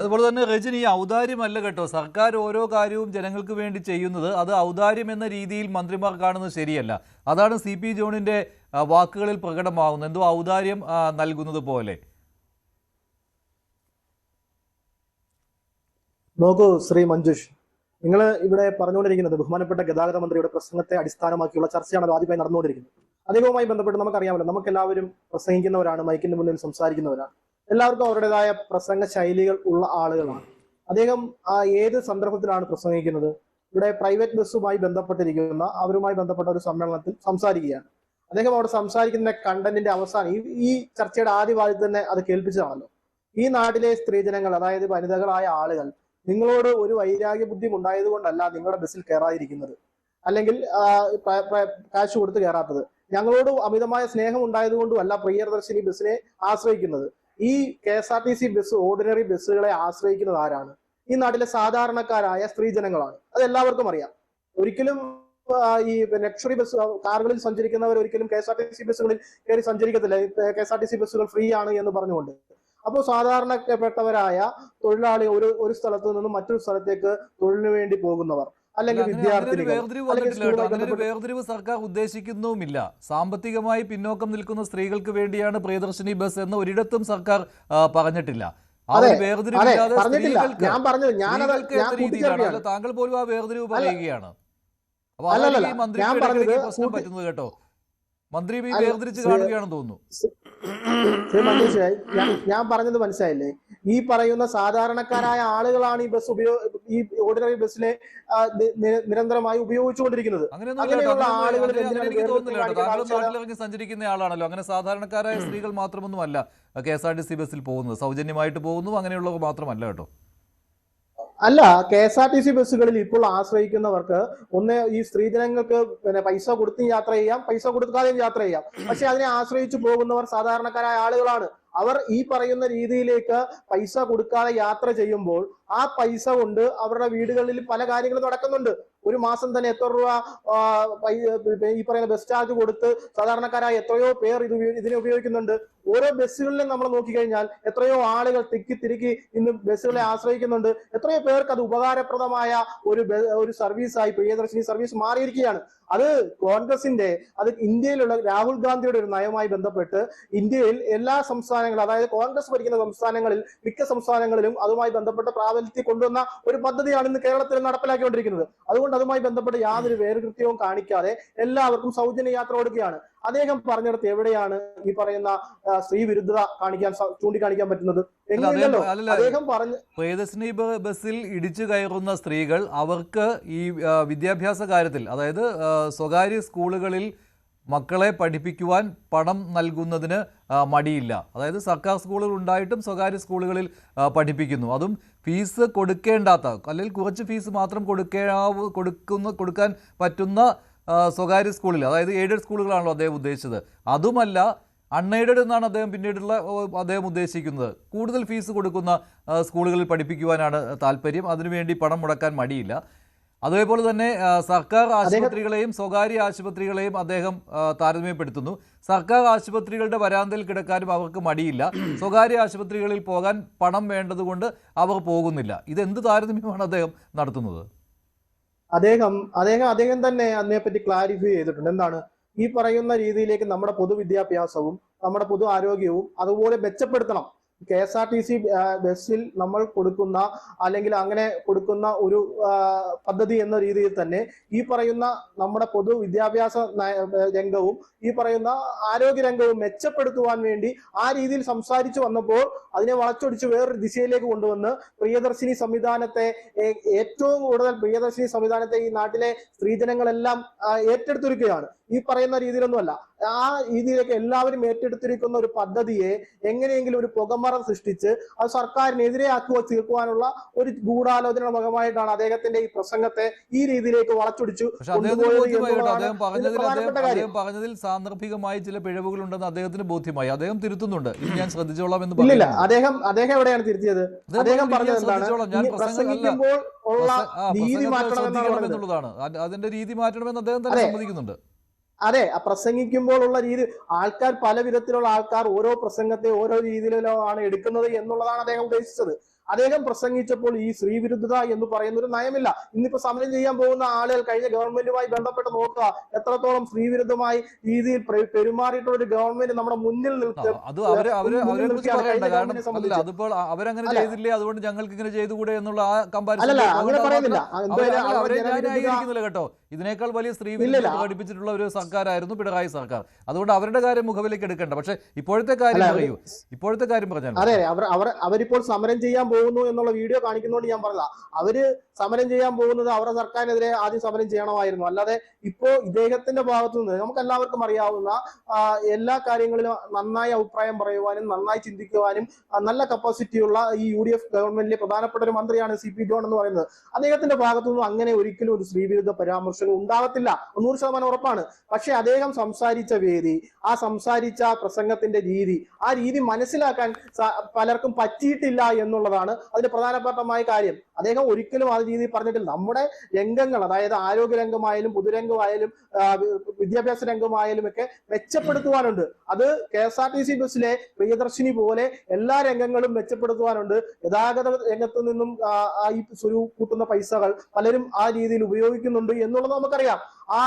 അതുപോലെ തന്നെ രജനി, ഔദാര്യമല്ല കേട്ടോ, സർക്കാർ ഓരോ കാര്യവും ജനങ്ങൾക്ക് വേണ്ടി ചെയ്യുന്നത് അത് ഔദാര്യം എന്ന രീതിയിൽ മന്ത്രിമാർ കാണുന്നത് ശരിയല്ല. അതാണ് CP ജോണിന്റെ വാക്കുകളിൽ പ്രകടമാകുന്നത്, എന്തോ ഔദാര്യം നൽകുന്നത് പോലെ. നോക്കൂ ശ്രീ മഞ്ജുഷ്, നിങ്ങൾ ഇവിടെ പറഞ്ഞുകൊണ്ടിരിക്കുന്നത് ബഹുമാനപ്പെട്ട ഗതാഗത മന്ത്രിയുടെ പ്രസംഗത്തെ അടിസ്ഥാനമാക്കിയുള്ള ചർച്ചയാണ് ആദ്യമായി നടന്നുകൊണ്ടിരിക്കുന്നത്. അദ്ദേഹവുമായി ബന്ധപ്പെട്ട് നമുക്കറിയാമല്ലോ, നമുക്കെല്ലാവരും പ്രസംഗിക്കുന്നവരാണ്, മൈക്കിന്റെ മുന്നിൽ സംസാരിക്കുന്നവരാണ്, എല്ലാവർക്കും അവരുടേതായ പ്രസംഗ ശൈലികൾ ഉള്ള ആളുകളാണ്. അദ്ദേഹം ഏത് സന്ദർഭത്തിലാണ് പ്രസംഗിക്കുന്നത്? ഇവിടെ പ്രൈവറ്റ് ബസ്സുമായി ബന്ധപ്പെട്ടിരിക്കുന്ന അവരുമായി ബന്ധപ്പെട്ട ഒരു സമ്മേളനത്തിൽ സംസാരിക്കുകയാണ്. അദ്ദേഹം അവിടെ സംസാരിക്കുന്ന കണ്ടന്റിന്റെ അവസാനം ഈ ചർച്ചയുടെ ആദ്യ ഭാഗത്ത് തന്നെ അത് കേൾപ്പിച്ചതാണല്ലോ. ഈ നാട്ടിലെ സ്ത്രീജനങ്ങൾ, അതായത് വനിതകളായ ആളുകൾ, നിങ്ങളോട് ഒരു വൈരാഗ്യ ബുദ്ധി ഉണ്ടായത് കൊണ്ടല്ല നിങ്ങളുടെ ബസ്സിൽ കയറാതിരിക്കുന്നത്, അല്ലെങ്കിൽ കാശ് കൊടുത്ത് കയറാത്തത്. ഞങ്ങളോട് അമിതമായ സ്നേഹം ഉണ്ടായത് കൊണ്ടുമല്ല പ്രിയദർശിനി ബസ്സിനെ ആശ്രയിക്കുന്നത്. ഈ KSRTC ബസ്, ഓർഡിനറി ബസ്സുകളെ ആശ്രയിക്കുന്നത് ആരാണ്? ഈ നാട്ടിലെ സാധാരണക്കാരായ സ്ത്രീജനങ്ങളാണ്. അത് എല്ലാവർക്കും അറിയാം. ഒരിക്കലും ഈ ലക്ഷറി ബസ് കാറുകളിൽ സഞ്ചരിക്കുന്നവർ ഒരിക്കലും KSRTC ബസ്സുകളിൽ കയറി സഞ്ചരിക്കത്തില്ല, KSRTC ബസ്സുകൾ ഫ്രീ ആണ് എന്ന് പറഞ്ഞുകൊണ്ട്. അപ്പോൾ സാധാരണപ്പെട്ടവരായ തൊഴിലാളി ഒരു സ്ഥലത്ത് നിന്നും മറ്റൊരു സ്ഥലത്തേക്ക് തൊഴിലിന് വേണ്ടി പോകുന്നവർ, അല്ലെങ്കിൽ വിദ്യാർത്ഥികൾ, വേർതിരിവ് സർക്കാർ ഉദ്ദേശിക്കുന്നുമില്ല. സാമ്പത്തികമായി പിന്നോക്കം നിൽക്കുന്ന സ്ത്രീകൾക്ക് വേണ്ടിയാണ് പ്രിയദർശിനി ബസ് എന്ന് ഒരിടത്തും സർക്കാർ പറഞ്ഞിട്ടില്ല. താങ്കൾ പോലും ആ വേർതിരിവ് പറയുകയാണ്. പ്രശ്നം പറ്റുന്നത് കേട്ടോ, മന്ത്രി വേർതിരിച്ച് കാണുകയാണെന്ന് തോന്നുന്നു. ഞാൻ പറഞ്ഞത് മനസ്സിലായില്ലേ? ഈ പറയുന്ന സാധാരണക്കാരായ ആളുകളാണ് ഈ ഓർഡിനറി ബസ്സിനെ നിരന്തരമായി ഉപയോഗിച്ചുകൊണ്ടിരിക്കുന്നത്. അങ്ങനെയുള്ള ആളുകൾ സഞ്ചരിക്കുന്ന ആളാണല്ലോ, അങ്ങനെ സാധാരണക്കാരായ സ്ത്രീകൾ മാത്രമൊന്നും അല്ല KSRTC ബസ്സിൽ പോകുന്നത്, സൗജന്യമായിട്ട് പോകുന്നു, അങ്ങനെയുള്ളവർ മാത്രമല്ല കേട്ടോ. അല്ല, KSRTC ബസ്സുകളിൽ ഇപ്പോൾ ആശ്രയിക്കുന്നവർക്ക് ഈ സ്ത്രീജനങ്ങൾക്ക് പൈസ കൊടുത്തും യാത്ര ചെയ്യാം, പൈസ കൊടുക്കാതെയും യാത്ര ചെയ്യാം. പക്ഷെ അതിനെ ആശ്രയിച്ചു പോകുന്നവർ സാധാരണക്കാരായ ആളുകളാണ്. അവർ ഈ പറയുന്ന രീതിയിലേക്ക് പൈസ കൊടുക്കാതെ യാത്ര ചെയ്യുമ്പോൾ ആ പൈസ കൊണ്ട് അവരുടെ വീടുകളിൽ പല കാര്യങ്ങളും നടക്കുന്നുണ്ട്. ഒരു മാസം തന്നെ എത്ര രൂപ ഈ പറയുന്ന ബസ് ചാർജ് കൊടുത്ത് സാധാരണക്കാരായ എത്രയോ പേർ ഇതിനെ ഉപയോഗിക്കുന്നുണ്ട്. ഓരോ ബസ്സുകളിലും നമ്മൾ നോക്കിക്കഴിഞ്ഞാൽ എത്രയോ ആളുകൾ തിക്കി ഇന്ന് ബസ്സുകളെ ആശ്രയിക്കുന്നുണ്ട്. എത്രയോ പേർക്ക് അത് ഉപകാരപ്രദമായ ഒരു സർവീസായി പ്രിയദർശിനി സർവീസ് മാറിയിരിക്കുകയാണ്. അത് കോൺഗ്രസിന്റെ, അത് ഇന്ത്യയിലുള്ള രാഹുൽ ഗാന്ധിയുടെ ഒരു നയവുമായി ബന്ധപ്പെട്ട് ഇന്ത്യയിൽ എല്ലാ സംസ്ഥാനങ്ങളും, അതായത് കോൺഗ്രസ് ഭരിക്കുന്ന സംസ്ഥാനങ്ങളിൽ മിക്ക സംസ്ഥാനങ്ങളിലും അതുമായി ബന്ധപ്പെട്ട് പ്രാബല്യത്തിൽ കൊണ്ടുവന്ന ഒരു പദ്ധതിയാണ് ഇന്ന് കേരളത്തിൽ നടപ്പിലാക്കിക്കൊണ്ടിരിക്കുന്നത്. അതുകൊണ്ട് അതുമായി ബന്ധപ്പെട്ട് യാതൊരു വേർകൃത്യവും കാണിക്കാതെ എല്ലാവർക്കും സൗജന്യ യാത്ര കൊടുക്കുകയാണ്. അദ്ദേഹം പറഞ്ഞിടത്ത് എവിടെയാണ് ഈ പറയുന്ന സ്ത്രീ വിരുദ്ധത ചൂണ്ടിക്കാണിക്കാൻ പറ്റുന്നത്? അദ്ദേഹം പറഞ്ഞു, പ്രിയദർശിനി ബസ്സിൽ ഇടിച്ചു കയറുന്ന സ്ത്രീകൾ അവർക്ക് ഈ വിദ്യാഭ്യാസ കാര്യത്തിൽ, അതായത് സ്വകാര്യ സ്കൂളുകളിൽ മക്കളെ പഠിപ്പിക്കുവാൻ പണം നൽകുന്നതിന് മടിയില്ല. അതായത് സർക്കാർ സ്കൂളുകൾ ഉണ്ടായിട്ടും സ്വകാര്യ സ്കൂളുകളിൽ പഠിപ്പിക്കുന്നു, അതും ഫീസ് കൊടുക്കേണ്ടാത്ത, അല്ലെങ്കിൽ കുറച്ച് ഫീസ് മാത്രം കൊടുക്കാൻ പറ്റുന്ന സ്വകാര്യ സ്കൂളിൽ, അതായത് എയ്ഡഡ് സ്കൂളുകളാണല്ലോ അദ്ദേഹം ഉദ്ദേശിച്ചത്. അതുമല്ല, അൺഎയ്ഡഡ് എന്നാണ് അദ്ദേഹം ഉദ്ദേശിക്കുന്നത്. കൂടുതൽ ഫീസ് കൊടുക്കുന്ന സ്കൂളുകളിൽ പഠിപ്പിക്കുവാനാണ് താല്പര്യം, അതിനുവേണ്ടി പണം മുടക്കാൻ മടിയില്ല. അതേപോലെ തന്നെ സർക്കാർ ആശുപത്രികളെയും സ്വകാര്യ ആശുപത്രികളെയും അദ്ദേഹം താരതമ്യപ്പെടുത്തുന്നു. സർക്കാർ ആശുപത്രികളുടെ വരാന്തയിൽ കിടക്കാനും അവർക്ക് മടിയില്ല, സ്വകാര്യ ആശുപത്രികളിൽ പോകാൻ പണം വേണ്ടതുകൊണ്ട് അവർ പോകുന്നില്ല. ഇതെന്ത് താരതമ്യമാണ് അദ്ദേഹം നടത്തുന്നത്? അദ്ദേഹം തന്നെ അതിനെപ്പറ്റി ക്ലാരിഫൈ ചെയ്തിട്ടുണ്ട്. എന്താണ് ഈ പറയുന്ന രീതിയിലേക്ക് നമ്മുടെ പൊതുവിദ്യാഭ്യാസവും നമ്മുടെ പൊതു ആരോഗ്യവും അതുപോലെ മെച്ചപ്പെടുത്തണം. KSRTC ബസ്സിൽ നമ്മൾ കൊടുക്കുന്ന, അല്ലെങ്കിൽ അങ്ങനെ കൊടുക്കുന്ന ഒരു പദ്ധതി എന്ന രീതിയിൽ തന്നെ ഈ പറയുന്ന നമ്മുടെ പൊതുവിദ്യാഭ്യാസ രംഗവും ഈ പറയുന്ന ആരോഗ്യ രംഗവും മെച്ചപ്പെടുത്തുവാൻ വേണ്ടി ആ രീതിയിൽ സംസാരിച്ചു വന്നപ്പോൾ അതിനെ വളച്ചൊടിച്ച് വേറൊരു ദിശയിലേക്ക് കൊണ്ടുവന്ന് പ്രിയദർശിനി സംവിധാനത്തെ, ഏറ്റവും കൂടുതൽ പ്രിയദർശിനി സംവിധാനത്തെ ഈ നാട്ടിലെ സ്ത്രീജനങ്ങളെല്ലാം ഏറ്റെടുത്തിരിക്കുകയാണ്. ഈ പറയുന്ന രീതിയിലൊന്നുമല്ല, ആ രീതിയിലേക്ക് എല്ലാവരും ഏറ്റെടുത്തിരിക്കുന്ന ഒരു പദ്ധതിയെ എങ്ങനെയെങ്കിലും ഒരു പുകമറ സൃഷ്ടിച്ച് അത് സർക്കാരിനെതിരെ ആക്കുക തീർക്കുവാനുള്ള ഒരു ഗൂഢാലോചനയുടെ ഭാഗമായിട്ടാണ് അദ്ദേഹത്തിന്റെ ഈ പ്രസംഗത്തെ ഈ രീതിയിലേക്ക് വളച്ചൊടിച്ചു പറഞ്ഞതിൽ സാന്ദർഭികമായി ചില പിഴവുകളുണ്ടെന്ന് അദ്ദേഹത്തിന് ബോധ്യമായി, അദ്ദേഹം തിരുത്തുന്നുണ്ട്. ഇത് ഞാൻ ശ്രദ്ധിച്ചോളാം എന്ന് ഇല്ല, അദ്ദേഹം എവിടെയാണ് തിരുത്തിയത്? അദ്ദേഹം പറഞ്ഞത് എന്താണ്? പ്രസംഗിക്കുമ്പോൾ ഉള്ള രീതി മാറ്റണം എന്നുള്ളതാണ്. അതിന്റെ രീതി മാറ്റണമെന്ന് അദ്ദേഹം തന്നെ സമ്മതിക്കുന്നുണ്ട്. അതെ, പ്രസംഗിക്കുമ്പോഴുള്ള രീതി, ആൾക്കാർ പല വിധത്തിലുള്ള ആൾക്കാർ ഓരോ പ്രസംഗത്തെ ഓരോ രീതിയിലാണ് എടുക്കുന്നത് എന്നുള്ളതാണ് അദ്ദേഹം ഉദ്ദേശിച്ചത്. അദ്ദേഹം പ്രസംഗിച്ചപ്പോൾ ഈ സ്ത്രീവിരുദ്ധത എന്ന് പറയുന്ന ഒരു നയമില്ല. ഇന്നിപ്പോ സമരം ചെയ്യാൻ പോകുന്ന ആളുകൾ കഴിഞ്ഞ ഗവൺമെന്റുമായി ബന്ധപ്പെട്ട് നോക്കുക, എത്രത്തോളം സ്ത്രീവിരുദ്ധമായ രീതിയിൽ പെരുമാറിയിട്ടുള്ള ഒരു ഗവൺമെന്റ് നമ്മുടെ മുന്നിൽ നിൽക്കുക. അത് അവരെ കുറിച്ച് പറയണ്ട, കാരണം അതിപ്പോൾ അവരങ്ങനെ ചെയ്തില്ലേ അതുകൊണ്ട് ഞങ്ങൾക്ക് ഇങ്ങനെ ചെയ്തുകൂടെ എന്നുള്ള ആ കമ്പാരിസൺ കേട്ടോ. ഇതിനേക്കാൾ വലിയ സ്ത്രീ വിരുദ്ധത പ്രകടിപ്പിച്ചിട്ടുള്ള ഒരു സർക്കാരായിരുന്നു പിണറായി സർക്കാർ. അതുകൊണ്ട് അവരുടെ കാര്യം മുഖവിലേക്ക് എടുക്കണ്ട. പക്ഷെ ഇപ്പോഴത്തെ കാര്യം പറയൂ, ഇപ്പോഴത്തെ കാര്യം പറഞ്ഞാൽ. അതെ, അവരിപ്പോൾ സമരം ചെയ്യാൻ പോകുന്നു എന്നുള്ള വീഡിയോ കാണിക്കുന്നതുകൊണ്ട് ഞാൻ പറഞ്ഞതാ. അവര് സമരം ചെയ്യാൻ പോകുന്നത് അവരുടെ സർക്കാരിനെതിരെ ആദ്യം സമരം ചെയ്യണമായിരുന്നു. അല്ലാതെ ഇപ്പോ ഇദ്ദേഹത്തിന്റെ ഭാഗത്തു നിന്ന് നമുക്ക് എല്ലാവർക്കും അറിയാവുന്ന എല്ലാ കാര്യങ്ങളിലും നന്നായി അഭിപ്രായം പറയുവാനും നന്നായി ചിന്തിക്കുവാനും നല്ല കപ്പാസിറ്റിയുള്ള ഈ UDF ഗവൺമെന്റിലെ പ്രധാനപ്പെട്ട ഒരു മന്ത്രിയാണ് CP ജോൺ എന്ന് പറയുന്നത്. അദ്ദേഹത്തിന്റെ ഭാഗത്തു നിന്നും അങ്ങനെ ഒരിക്കലും ഒരു സ്ത്രീവിരുദ്ധ പരാമർശങ്ങൾ ഉണ്ടാകത്തില്ല, 100% ഉറപ്പാണ്. പക്ഷെ അദ്ദേഹം സംസാരിച്ച വേദി, ആ സംസാരിച്ച പ്രസംഗത്തിന്റെ രീതി, ആ രീതി മനസ്സിലാക്കാൻ പലർക്കും പറ്റിയിട്ടില്ല എന്നുള്ളതാണ് അതിന്റെ പ്രധാനപ്പെട്ടമായ കാര്യം. അദ്ദേഹം ഒരിക്കലും ആ രീതി പറഞ്ഞിട്ടില്ല. നമ്മുടെ രംഗങ്ങൾ, അതായത് ആരോഗ്യ രംഗമായാലും പൊതുരംഗമായാലും വിദ്യാഭ്യാസ രംഗമായാലും ഒക്കെ മെച്ചപ്പെടുത്തുവാനുണ്ട്. അത് KSRTC ബസ്സിലെ പ്രിയദർശിനി പോലെ എല്ലാ രംഗങ്ങളും മെച്ചപ്പെടുത്തുവാനുണ്ട്. ഗതാഗത രംഗത്ത് നിന്നും ഈ സ്വരൂപ കൂട്ടുന്ന പൈസകൾ പലരും ആ രീതിയിൽ ഉപയോഗിക്കുന്നുണ്ട് എന്നുള്ളത് നമുക്കറിയാം. ആ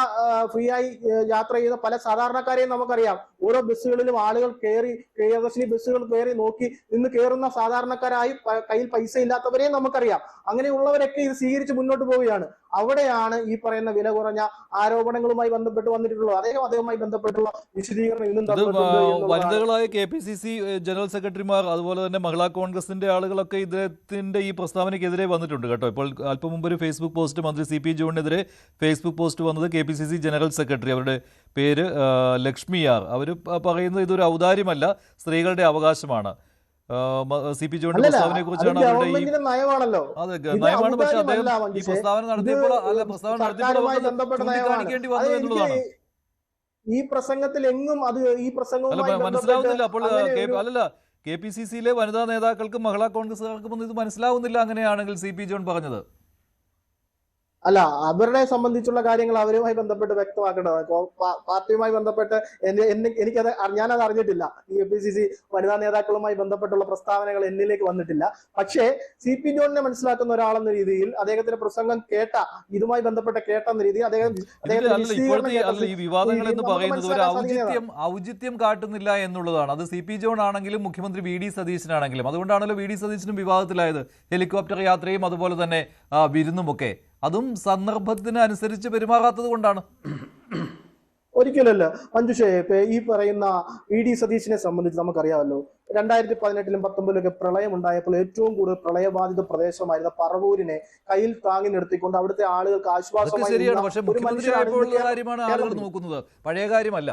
ഫ്രീ ആയി യാത്ര ചെയ്യുന്ന പല സാധാരണക്കാരെയും നമുക്കറിയാം. ഓരോ ബസ്സുകളിലും ആളുകൾ കയറി, പ്രിയദർശിനി ബസ്സുകൾ കയറി നോക്കി നിന്ന് കയറുന്ന സാധാരണക്കാരായി കയ്യിൽ പൈസ ഇല്ലാത്തവരെയും നമുക്കറിയാം. അങ്ങനെയുള്ളവരൊക്കെ ഇത് സ്വീകരിച്ച് മുന്നോട്ട് പോവുകയാണ്. അവിടെയാണ് ഈ പറയുന്ന വില കുറഞ്ഞ ആരോപണങ്ങളുമായി ബന്ധപ്പെട്ട് വന്നിട്ടുള്ളത്. അദ്ദേഹവുമായി ബന്ധപ്പെട്ടുള്ള വിശദീകരണം ഇന്നും വനിതകളായ KPCC ജനറൽ സെക്രട്ടറിമാർ, അതുപോലെ തന്നെ മഹിളാ കോൺഗ്രസിന്റെ ആളുകളൊക്കെ ഇദ്ദേഹത്തിന്റെ ഈ പ്രസ്താവനയ്ക്കെതിരെ വന്നിട്ടുണ്ട് കേട്ടോ. ഇപ്പോൾ അല്പം മുമ്പ് ഒരു ഫേസ്ബുക്ക് പോസ്റ്റ് മന്ത്രി CP ജോണിനെതിരെ ഫേസ്ബുക്ക് പോസ്റ്റ് വന്നത് KPCC ജനറൽ സെക്രട്ടറി, അവരുടെ പേര് ലക്ഷ്മി ആർ. അവർ പറയുന്നത് ഇതൊരു ഔദാര്യമല്ല, സ്ത്രീകളുടെ അവകാശമാണ്. CP ജോണിന്റെ പ്രസ്താവനയെ കുറിച്ചാണ് അവരുടെ നയമാണ്. പക്ഷെ അദ്ദേഹം ഈ പ്രസ്താവന നടത്തിയപ്പോൾ ചൂണ്ടിക്കാണിക്കേണ്ടി വന്നു എന്നുള്ളതാണ്. ഈ പ്രസംഗത്തിൽ എങ്ങും അത് ഈ പ്രസംഗവുമായി മനസ്സിലാവുന്നില്ല. അപ്പോൾ അല്ലല്ല, KPCCയിലെ വനിതാ നേതാക്കൾക്കും മഹിളാ കോൺഗ്രസുകാർക്കും ഒന്നും ഇത് മനസ്സിലാവുന്നില്ല അങ്ങനെയാണെങ്കിൽ CP ജോൺ പറഞ്ഞത്. അല്ല, അവരുടെ സംബന്ധിച്ചുള്ള കാര്യങ്ങൾ അവരുമായി ബന്ധപ്പെട്ട് വ്യക്തമാക്കേണ്ടത്. പാർട്ടിയുമായി ബന്ധപ്പെട്ട് ഞാനത് അറിഞ്ഞിട്ടില്ല. ഈ KPCC വനിതാ നേതാക്കളുമായി ബന്ധപ്പെട്ടുള്ള പ്രസ്താവനകൾ എന്നിലേക്ക് വന്നിട്ടില്ല. പക്ഷേ CP ജോണിനെ മനസ്സിലാക്കുന്ന ഒരാളെന്ന രീതിയിൽ അദ്ദേഹത്തിന്റെ പ്രസംഗം ഇതുമായി ബന്ധപ്പെട്ട കേട്ടെന്ന രീതിയിൽ ഈ വിവാദങ്ങൾ എന്ന് പറയുന്നത് ഒരു ഔചിത്യം കാട്ടുന്നില്ല എന്നുള്ളതാണ്. അത് CP ജോൺ ആണെങ്കിലും മുഖ്യമന്ത്രി VD സതീശനാണെങ്കിലും. അതുകൊണ്ടാണല്ലോ VD സതീശനും വിവാദത്തിലായത്. ഹെലികോപ്റ്റർ യാത്രയും അതുപോലെ തന്നെ വിരുന്നുമൊക്കെ, അതും സന്ദർഭത്തിന് അനുസരിച്ച് പെരുമാറാത്തത് കൊണ്ടാണ്. ഒരിക്കലല്ല മഞ്ജുഷേ. ഈ പറയുന്ന VD സതീശനെ സംബന്ധിച്ച് നമുക്കറിയാമല്ലോ, 2018-ലും 2019-ലൊക്കെ പ്രളയം ഉണ്ടായപ്പോൾ ഏറ്റവും കൂടുതൽ പ്രളയബാധിത പ്രദേശമായിരുന്ന പറവൂരിനെ കയ്യിൽ താങ്ങി നിർത്തിക്കൊണ്ട് അവിടുത്തെ ആളുകൾക്ക് ആശ്വാസമായി പഴയ കാര്യമല്ല.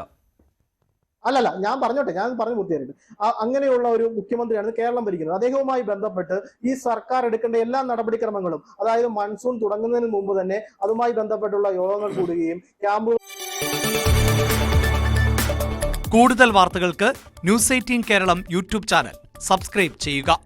അല്ലല്ല, ഞാൻ പറഞ്ഞു പൂർത്തിയായിട്ട്. അങ്ങനെയുള്ള ഒരു മുഖ്യമന്ത്രിയാണ് കേരളം ഭരിക്കുന്നത്. അദ്ദേഹവുമായി ബന്ധപ്പെട്ട് ഈ സർക്കാർ എടുക്കേണ്ട എല്ലാ നടപടിക്രമങ്ങളും, അതായത് മൺസൂൺ തുടങ്ങുന്നതിന് മുമ്പ് തന്നെ അതുമായി ബന്ധപ്പെട്ടുള്ള യോഗങ്ങൾ കൂടുകയും ക്യാമ്പുകൾ. കൂടുതൽ വാർത്തകൾക്ക് News 18 Keralam YouTube channel subscribe ചെയ്യുക.